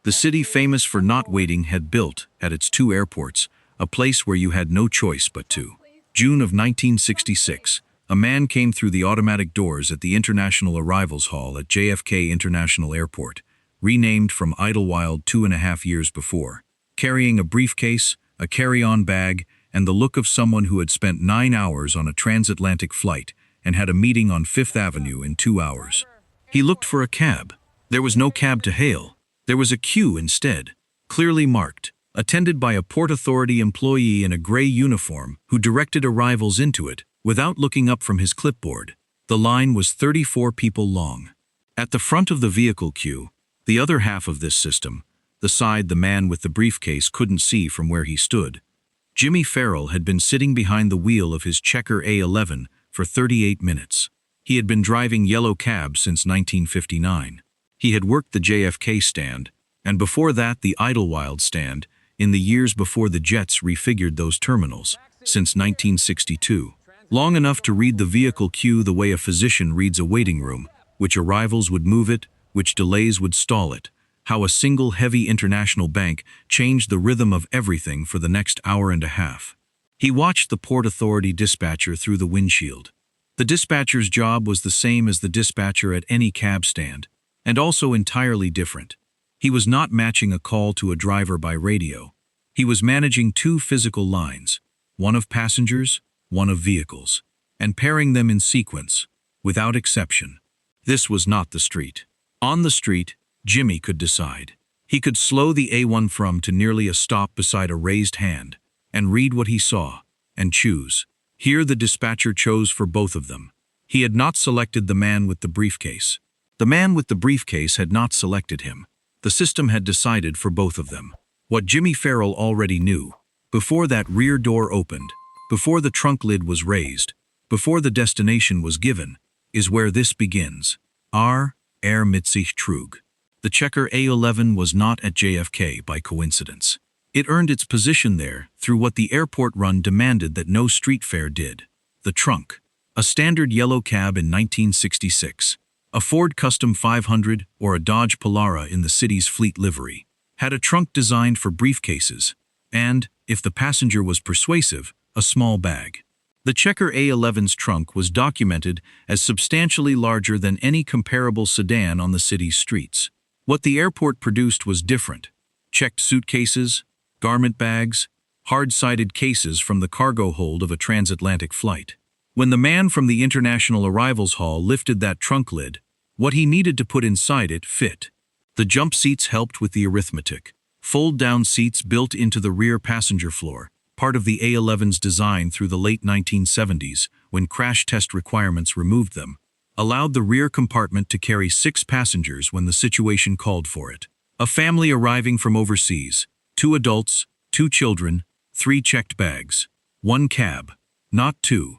The city famous for not waiting had built, at its two airports, a place where you had no choice but to. June of 1966, a man came through the automatic doors at the International Arrivals Hall at JFK International Airport, renamed from Idlewild 2.5 years before, carrying a briefcase, a carry-on bag, and the look of someone who had spent 9 hours on a transatlantic flight and had a meeting on Fifth Avenue in 2 hours. He looked for a cab. There was no cab to hail. There was a queue instead, clearly marked, attended by a Port Authority employee in a gray uniform who directed arrivals into it without looking up from his clipboard. The line was 34 people long. At the front of the vehicle queue, the other half of this system, the side the man with the briefcase couldn't see from where he stood, Jimmy Farrell had been sitting behind the wheel of his Checker A11 for 38 minutes. He had been driving yellow cabs since 1959. He had worked the JFK stand, and before that the Idlewild stand, in the years before the jets refigured those terminals, since 1962. Long enough to read the vehicle queue the way a physician reads a waiting room, which arrivals would move it, which delays would stall it, how a single heavy international bank changed the rhythm of everything for the next hour and a half. He watched the Port Authority dispatcher through the windshield. The dispatcher's job was the same as the dispatcher at any cab stand, and also entirely different. He was not matching a call to a driver by radio. He was managing two physical lines, one of passengers, one of vehicles, and pairing them in sequence, without exception. This was not the street. On the street, Jimmy could decide. He could slow the A1 from to nearly a stop beside a raised hand, and read what he saw, and choose. Here the dispatcher chose for both of them. He had not selected the man with the briefcase. The man with the briefcase had not selected him. The system had decided for both of them. What Jimmy Farrell already knew, before that rear door opened, before the trunk lid was raised, before the destination was given, is where this begins. Mit sich trug. The Checker A11 was not at JFK by coincidence. It earned its position there through what the airport run demanded that no street fare did. The trunk. A standard yellow cab in 1966. A Ford Custom 500 or a Dodge Polara in the city's fleet livery had a trunk designed for briefcases and, if the passenger was persuasive, a small bag. The Checker A11's trunk was documented as substantially larger than any comparable sedan on the city's streets. What the airport produced was different. Checked suitcases, garment bags, hard-sided cases from the cargo hold of a transatlantic flight. When the man from the International Arrivals Hall lifted that trunk lid, what he needed to put inside it fit. The jump seats helped with the arithmetic. Fold-down seats built into the rear passenger floor, part of the A11's design through the late 1970s, when crash test requirements removed them, allowed the rear compartment to carry 6 passengers when the situation called for it. A family arriving from overseas, 2 adults, 2 children, 3 checked bags, 1 cab, not 2.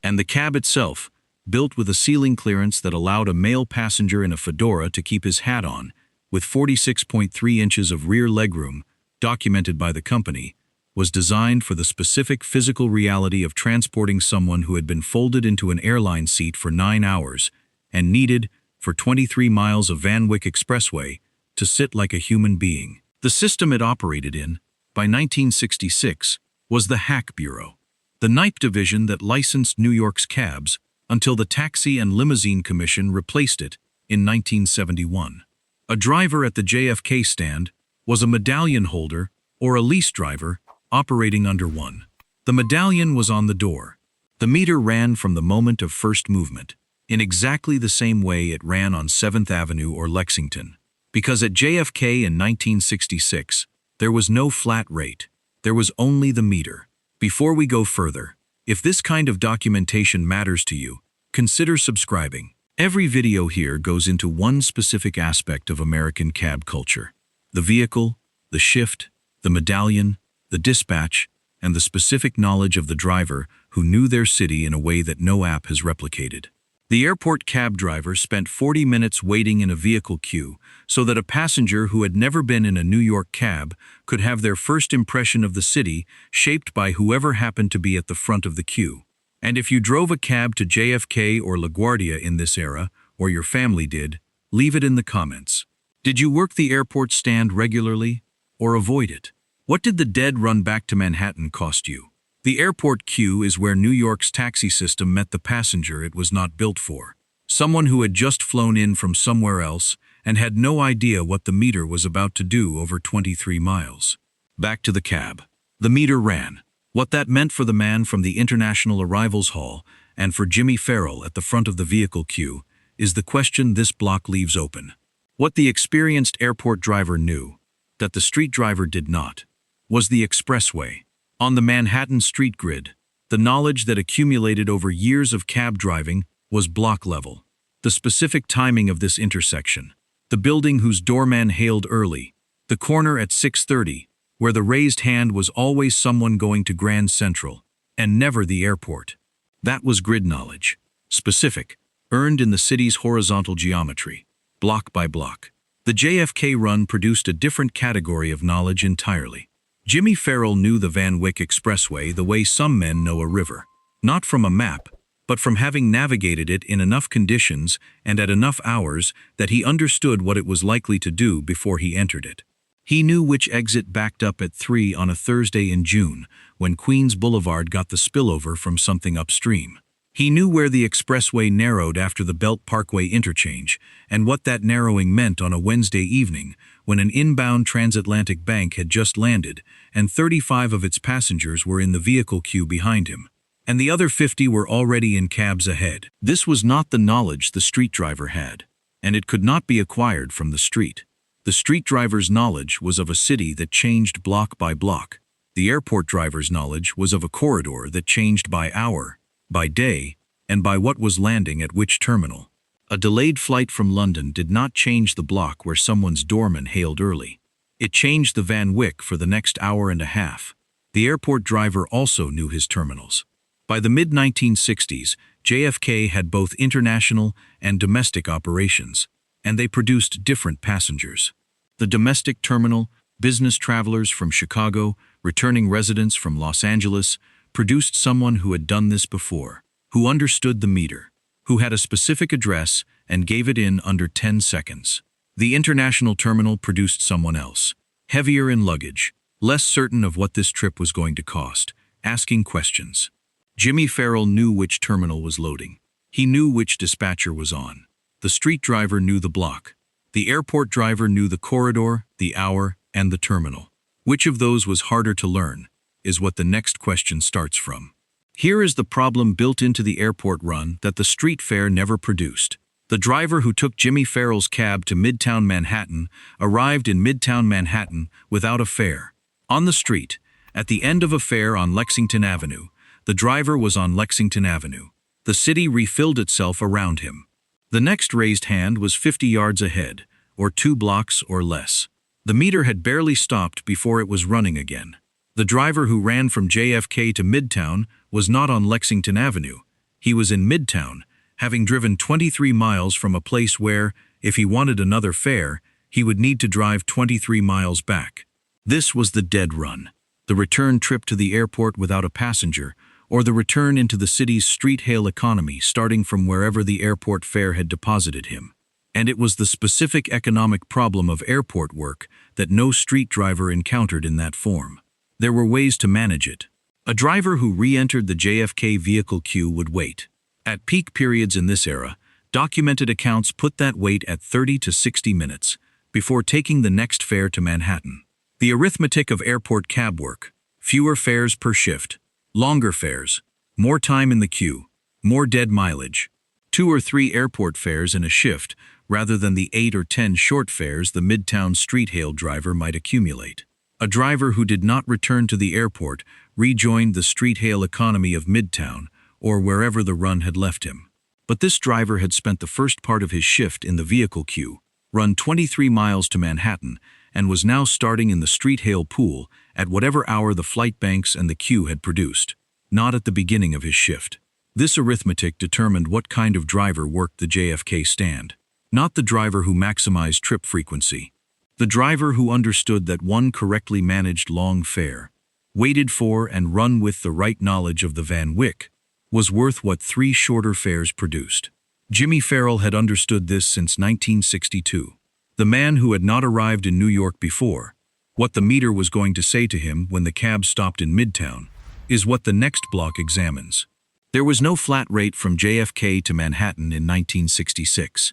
And the cab itself, built with a ceiling clearance that allowed a male passenger in a fedora to keep his hat on, with 46.3 inches of rear legroom, documented by the company, was designed for the specific physical reality of transporting someone who had been folded into an airline seat for 9 hours and needed, for 23 miles of Van Wyck Expressway, to sit like a human being. The system it operated in, by 1966, was the Hack Bureau, the NYPE division that licensed New York's cabs until the Taxi and Limousine Commission replaced it in 1971. A driver at the JFK stand was a medallion holder or a lease driver operating under one. The medallion was on the door. The meter ran from the moment of first movement, in exactly the same way it ran on 7th Avenue or Lexington. Because at JFK in 1966, there was no flat rate. There was only the meter. Before we go further, if this kind of documentation matters to you, consider subscribing. Every video here goes into one specific aspect of American cab culture: the vehicle, the shift, the medallion, the dispatch, and the specific knowledge of the driver who knew their city in a way that no app has replicated. The airport cab driver spent 40 minutes waiting in a vehicle queue so that a passenger who had never been in a New York cab could have their first impression of the city shaped by whoever happened to be at the front of the queue. And if you drove a cab to JFK or LaGuardia in this era, or your family did, leave it in the comments. Did you work the airport stand regularly, or avoid it? What did the dead run back to Manhattan cost you? The airport queue is where New York's taxi system met the passenger it was not built for. Someone who had just flown in from somewhere else and had no idea what the meter was about to do over 23 miles. Back to the cab. The meter ran. What that meant for the man from the International Arrivals Hall and for Jimmy Farrell at the front of the vehicle queue is the question this block leaves open. What the experienced airport driver knew, that the street driver did not, was the expressway. On the Manhattan street grid, the knowledge that accumulated over years of cab driving was block level. The specific timing of this intersection, the building whose doorman hailed early, the corner at 6:30, where the raised hand was always someone going to Grand Central, and never the airport. That was grid knowledge, specific, earned in the city's horizontal geometry, block by block. The JFK run produced a different category of knowledge entirely. Jimmy Farrell knew the Van Wyck Expressway the way some men know a river, not from a map, but from having navigated it in enough conditions and at enough hours that he understood what it was likely to do before he entered it. He knew which exit backed up at 3 on a Thursday in June, when Queens Boulevard got the spillover from something upstream. He knew where the expressway narrowed after the Belt Parkway interchange, and what that narrowing meant on a Wednesday evening, when an inbound transatlantic bank had just landed, and 35 of its passengers were in the vehicle queue behind him, and the other 50 were already in cabs ahead. This was not the knowledge the street driver had, and it could not be acquired from the street. The street driver's knowledge was of a city that changed block by block. The airport driver's knowledge was of a corridor that changed by hour, by day, and by what was landing at which terminal. A delayed flight from London did not change the block where someone's doorman hailed early. It changed the Van Wyck for the next hour and a half. The airport driver also knew his terminals. By the mid-1960s, JFK had both international and domestic operations, and they produced different passengers. The domestic terminal, business travelers from Chicago, returning residents from Los Angeles, produced someone who had done this before, who understood the meter, who had a specific address and gave it in under 10 seconds. The international terminal produced someone else, heavier in luggage, less certain of what this trip was going to cost, asking questions. Jimmy Farrell knew which terminal was loading. He knew which dispatcher was on. The street driver knew the block. The airport driver knew the corridor, the hour, and the terminal. Which of those was harder to learn, is what the next question starts from. Here is the problem built into the airport run that the street fare never produced. The driver who took Jimmy Farrell's cab to Midtown Manhattan arrived in Midtown Manhattan without a fare. On the street, at the end of a fare on Lexington Avenue, the driver was on Lexington Avenue. The city refilled itself around him. The next raised hand was 50 yards ahead, or 2 blocks or less. The meter had barely stopped before it was running again. The driver who ran from JFK to Midtown was not on Lexington Avenue. He was in Midtown, having driven 23 miles from a place where, if he wanted another fare, he would need to drive 23 miles back. This was the dead run, the return trip to the airport without a passenger, or the return into the city's street hail economy starting from wherever the airport fare had deposited him. And it was the specific economic problem of airport work that no street driver encountered in that form. There were ways to manage it. A driver who re-entered the JFK vehicle queue would wait. At peak periods in this era, documented accounts put that wait at 30 to 60 minutes before taking the next fare to Manhattan. The arithmetic of airport cab work: fewer fares per shift, longer fares, more time in the queue, more dead mileage, 2 or 3 airport fares in a shift rather than the 8 or 10 short fares the Midtown street hail driver might accumulate. A driver who did not return to the airport rejoined the street hail economy of Midtown or wherever the run had left him. But this driver had spent the first part of his shift in the vehicle queue, run 23 miles to Manhattan, and was now starting in the street hail pool at whatever hour the flight banks and the queue had produced, not at the beginning of his shift. This arithmetic determined what kind of driver worked the JFK stand, not the driver who maximized trip frequency. The driver who understood that one correctly managed long fare, waited for and run with the right knowledge of the Van Wyck, was worth what 3 shorter fares produced. Jimmy Farrell had understood this since 1962. The man who had not arrived in New York before, what the meter was going to say to him when the cab stopped in Midtown, is what the next block examines. There was no flat rate from JFK to Manhattan in 1966.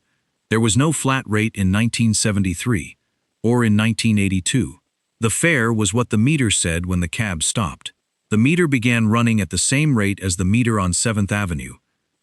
There was no flat rate in 1973, or in 1982. The fare was what the meter said when the cab stopped. The meter began running at the same rate as the meter on 7th Avenue,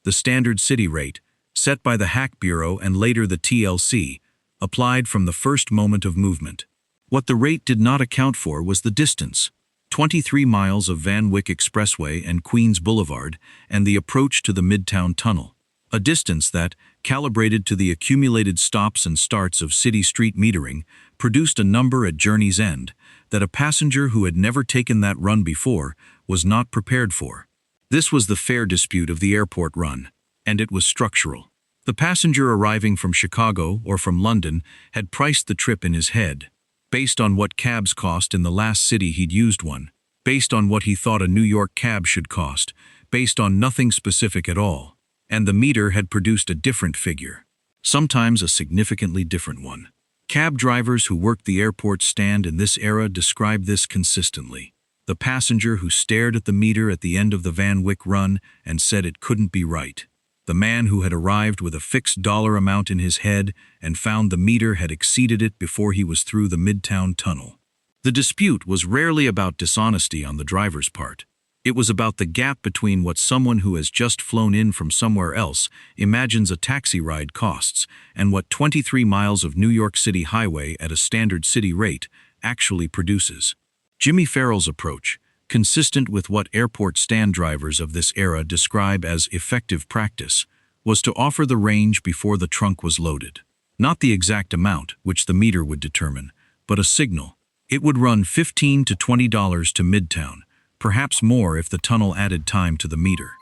the standard city rate, set by the Hack Bureau and later the TLC, applied from the first moment of movement. What the rate did not account for was the distance, 23 miles of Van Wyck Expressway and Queens Boulevard, and the approach to the Midtown Tunnel. A distance that, calibrated to the accumulated stops and starts of city street metering, produced a number at journey's end that a passenger who had never taken that run before was not prepared for. This was the fare dispute of the airport run, and it was structural. The passenger arriving from Chicago or from London had priced the trip in his head, based on what cabs cost in the last city he'd used one, based on what he thought a New York cab should cost, based on nothing specific at all. And the meter had produced a different figure, sometimes a significantly different one. Cab drivers who worked the airport stand in this era describe this consistently. The passenger who stared at the meter at the end of the Van Wyck run and said it couldn't be right. The man who had arrived with a fixed dollar amount in his head and found the meter had exceeded it before he was through the Midtown Tunnel. The dispute was rarely about dishonesty on the driver's part. It was about the gap between what someone who has just flown in from somewhere else imagines a taxi ride costs and what 23 miles of New York City highway at a standard city rate actually produces. Jimmy Farrell's approach, consistent with what airport stand drivers of this era describe as effective practice, was to offer the range before the trunk was loaded. Not the exact amount, which the meter would determine, but a signal. It would run $15 to $20 to Midtown, perhaps more if the tunnel added time to the meter.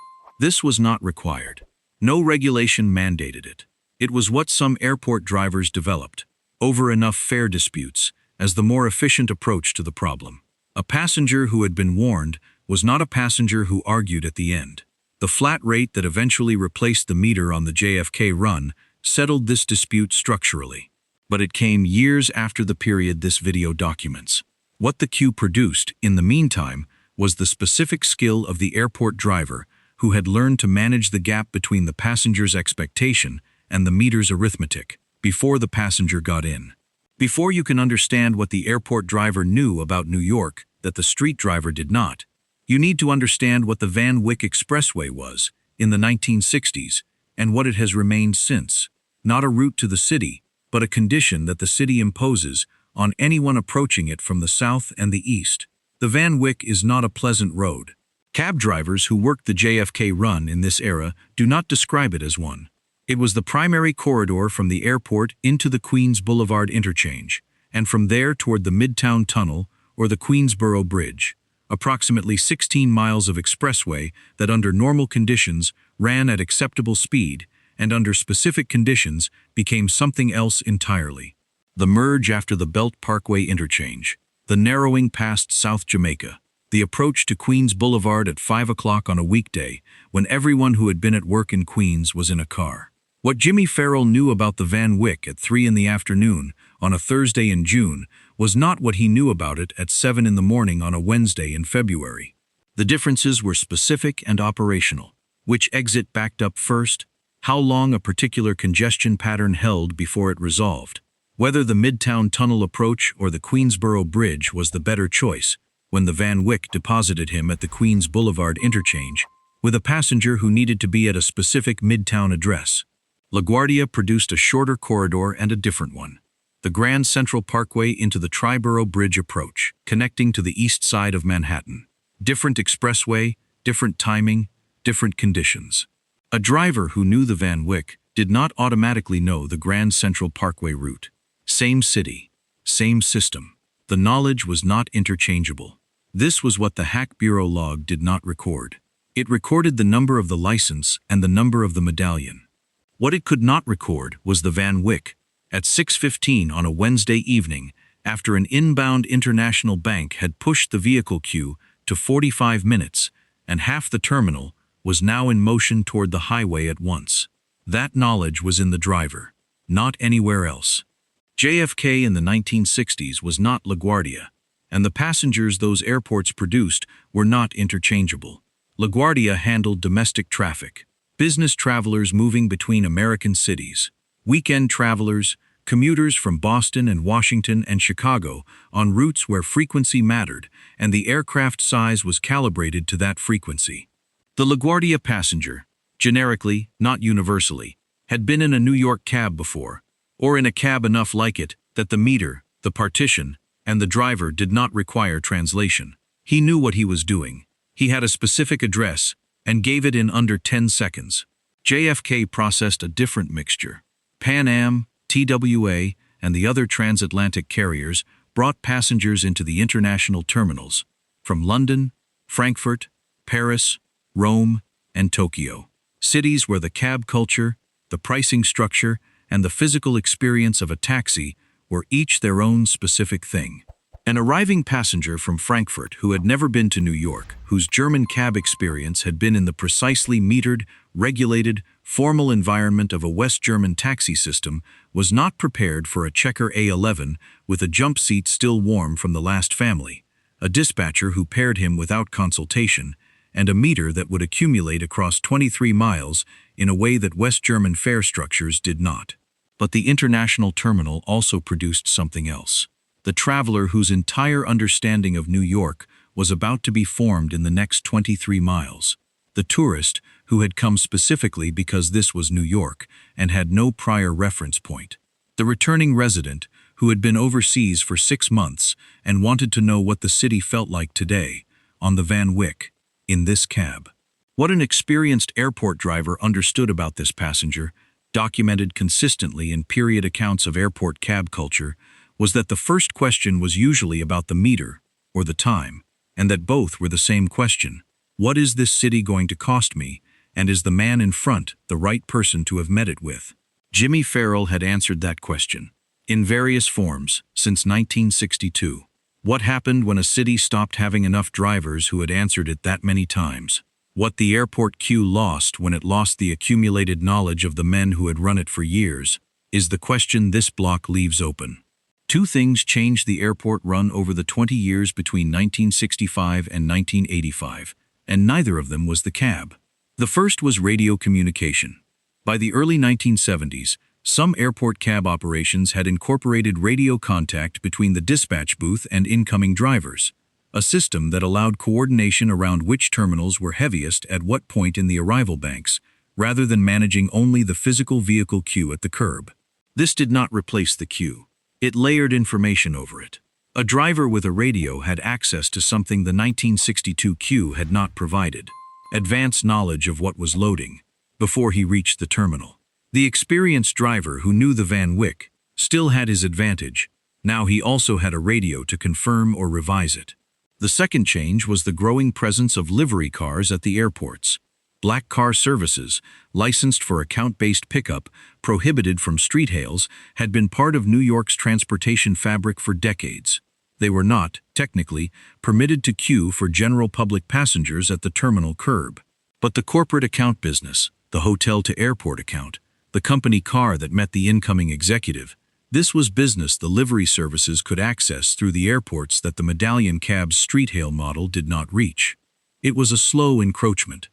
This was not required. No regulation mandated it. It was what some airport drivers developed, over enough fare disputes, as the more efficient approach to the problem. A passenger who had been warned was not a passenger who argued at the end. The flat rate that eventually replaced the meter on the JFK run settled this dispute structurally. But it came years after the period this video documents. What the queue produced, in the meantime, was the specific skill of the airport driver who had learned to manage the gap between the passenger's expectation and the meter's arithmetic before the passenger got in. Before you can understand what the airport driver knew about New York that the street driver did not, you need to understand what the Van Wyck Expressway was in the 1960s and what it has remained since. Not a route to the city, but a condition that the city imposes on anyone approaching it from the south and the east. The Van Wyck is not a pleasant road. Cab drivers who worked the JFK run in this era do not describe it as one. It was the primary corridor from the airport into the Queens Boulevard interchange, and from there toward the Midtown Tunnel or the Queensboro Bridge, approximately 16 miles of expressway that under normal conditions ran at acceptable speed and under specific conditions became something else entirely. The merge after the Belt Parkway interchange, the narrowing past South Jamaica, the approach to Queens Boulevard at 5 o'clock on a weekday when everyone who had been at work in Queens was in a car. What Jimmy Farrell knew about the Van Wyck at 3 in the afternoon on a Thursday in June was not what he knew about it at 7 in the morning on a Wednesday in February. The differences were specific and operational. Which exit backed up first? How long a particular congestion pattern held before it resolved? Whether the Midtown Tunnel approach or the Queensboro Bridge was the better choice when the Van Wyck deposited him at the Queens Boulevard interchange with a passenger who needed to be at a specific Midtown address. LaGuardia produced a shorter corridor and a different one. The Grand Central Parkway into the Triborough Bridge approach, connecting to the east side of Manhattan. Different expressway, different timing, different conditions. A driver who knew the Van Wyck did not automatically know the Grand Central Parkway route. Same city, same system. The knowledge was not interchangeable. This was what the Hack Bureau log did not record. It recorded the number of the license and the number of the medallion. What it could not record was the Van Wyck at 6:15 on a Wednesday evening after an inbound international bank had pushed the vehicle queue to 45 minutes and half the terminal was now in motion toward the highway at once. That knowledge was in the driver, not anywhere else. JFK in the 1960s was not LaGuardia, and the passengers those airports produced were not interchangeable. LaGuardia handled domestic traffic, business travelers moving between American cities, weekend travelers, commuters from Boston and Washington and Chicago on routes where frequency mattered and the aircraft size was calibrated to that frequency. The LaGuardia passenger, generically, not universally, had been in a New York cab before, or in a cab enough like it that the meter, the partition, and the driver did not require translation. He knew what he was doing. He had a specific address and gave it in under 10 seconds. JFK processed a different mixture. Pan Am, TWA, and the other transatlantic carriers brought passengers into the international terminals from London, Frankfurt, Paris, Rome, and Tokyo. Cities where the cab culture, the pricing structure, and the physical experience of a taxi were each their own specific thing. An arriving passenger from Frankfurt who had never been to New York, whose German cab experience had been in the precisely metered, regulated, formal environment of a West German taxi system, was not prepared for a Checker A11 with a jump seat still warm from the last family, a dispatcher who paired him without consultation, and a meter that would accumulate across 23 miles in a way that West German fare structures did not. But the international terminal also produced something else. The traveler whose entire understanding of New York was about to be formed in the next 23 miles. The tourist who had come specifically because this was New York and had no prior reference point. The returning resident who had been overseas for 6 months and wanted to know what the city felt like today, on the Van Wyck, in this cab. What an experienced airport driver understood about this passenger, documented consistently in period accounts of airport cab culture, was that the first question was usually about the meter, or the time, and that both were the same question. What is this city going to cost me, and is the man in front the right person to have met it with? Jimmy Farrell had answered that question, in various forms, since 1962. What happened when a city stopped having enough drivers who had answered it that many times? What the airport queue lost when it lost the accumulated knowledge of the men who had run it for years, is the question this block leaves open. Two things changed the airport run over the 20 years between 1965 and 1985, and neither of them was the cab. The first was radio communication. By the early 1970s, some airport cab operations had incorporated radio contact between the dispatch booth and incoming drivers, a system that allowed coordination around which terminals were heaviest at what point in the arrival banks, rather than managing only the physical vehicle queue at the curb. This did not replace the queue. It layered information over it. A driver with a radio had access to something the 1962 queue had not provided: advanced knowledge of what was loading, before he reached the terminal. The experienced driver who knew the Van Wyck still had his advantage. Now he also had a radio to confirm or revise it. The second change was the growing presence of livery cars at the airports. Black car services, licensed for account-based pickup, prohibited from street hails, had been part of New York's transportation fabric for decades. They were not, technically, permitted to queue for general public passengers at the terminal curb. But the corporate account business, the hotel-to-airport account, the company car that met the incoming executive, this was business the livery services could access through the airports that the medallion cab's street hail model did not reach. It was a slow encroachment.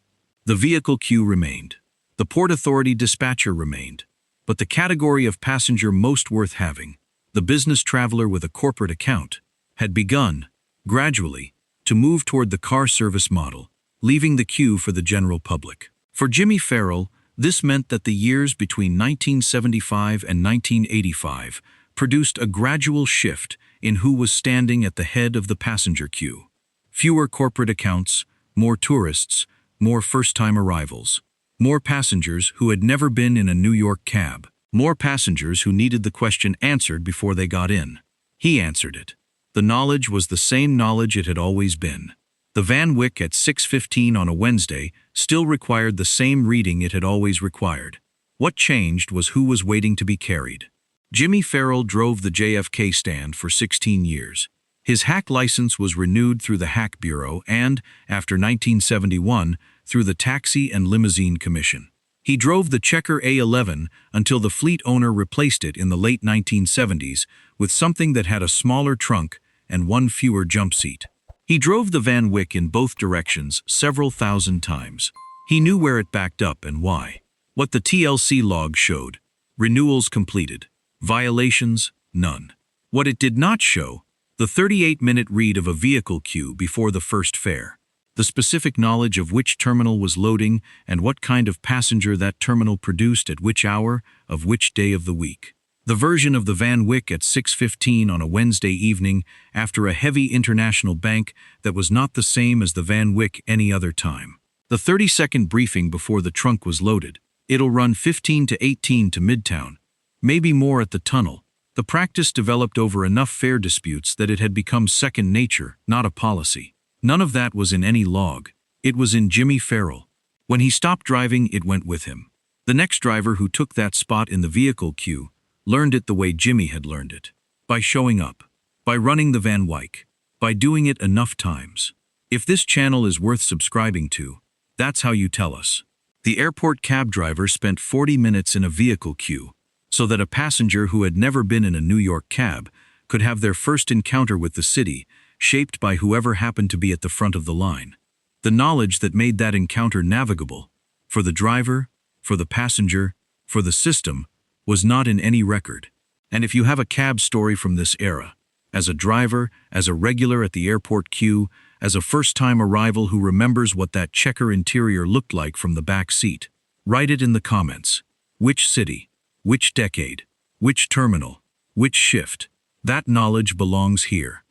The vehicle queue remained. The Port Authority dispatcher remained. But the category of passenger most worth having, the business traveler with a corporate account, had begun, gradually, to move toward the car service model, leaving the queue for the general public. For Jimmy Farrell, this meant that the years between 1975 and 1985 produced a gradual shift in who was standing at the head of the passenger queue. Fewer corporate accounts, more tourists, more first-time arrivals, more passengers who had never been in a New York cab, more passengers who needed the question answered before they got in. He answered it. The knowledge was the same knowledge it had always been. The Van Wyck at 6:15 on a Wednesday still required the same reading it had always required. What changed was who was waiting to be carried. Jimmy Farrell drove the JFK stand for 16 years. His hack license was renewed through the Hack Bureau and, after 1971, through the Taxi and Limousine Commission. He drove the Checker A11 until the fleet owner replaced it in the late 1970s with something that had a smaller trunk and one fewer jump seat. He drove the Van Wyck in both directions several thousand times. He knew where it backed up and why. What the TLC log showed: renewals completed. Violations, none. What it did not show: the 38-minute read of a vehicle queue before the first fare. The specific knowledge of which terminal was loading and what kind of passenger that terminal produced at which hour of which day of the week. The version of the Van Wyck at 6:15 on a Wednesday evening after a heavy international bank that was not the same as the Van Wyck any other time. The 30-second briefing before the trunk was loaded. It'll run 15 to 18 to Midtown, maybe more at the tunnel. The practice developed over enough fare disputes that it had become second nature, not a policy. None of that was in any log. It was in Jimmy Farrell. When he stopped driving, it went with him. The next driver who took that spot in the vehicle queue learned it the way Jimmy had learned it. By showing up. By running the Van Wyck. By doing it enough times. If this channel is worth subscribing to, that's how you tell us. The airport cab driver spent 40 minutes in a vehicle queue so that a passenger who had never been in a New York cab could have their first encounter with the city, shaped by whoever happened to be at the front of the line. The knowledge that made that encounter navigable, for the driver, for the passenger, for the system, was not in any record. And if you have a cab story from this era, as a driver, as a regular at the airport queue, as a first-time arrival who remembers what that Checker interior looked like from the back seat, write it in the comments. Which city? Which decade? Which terminal? Which shift? That knowledge belongs here.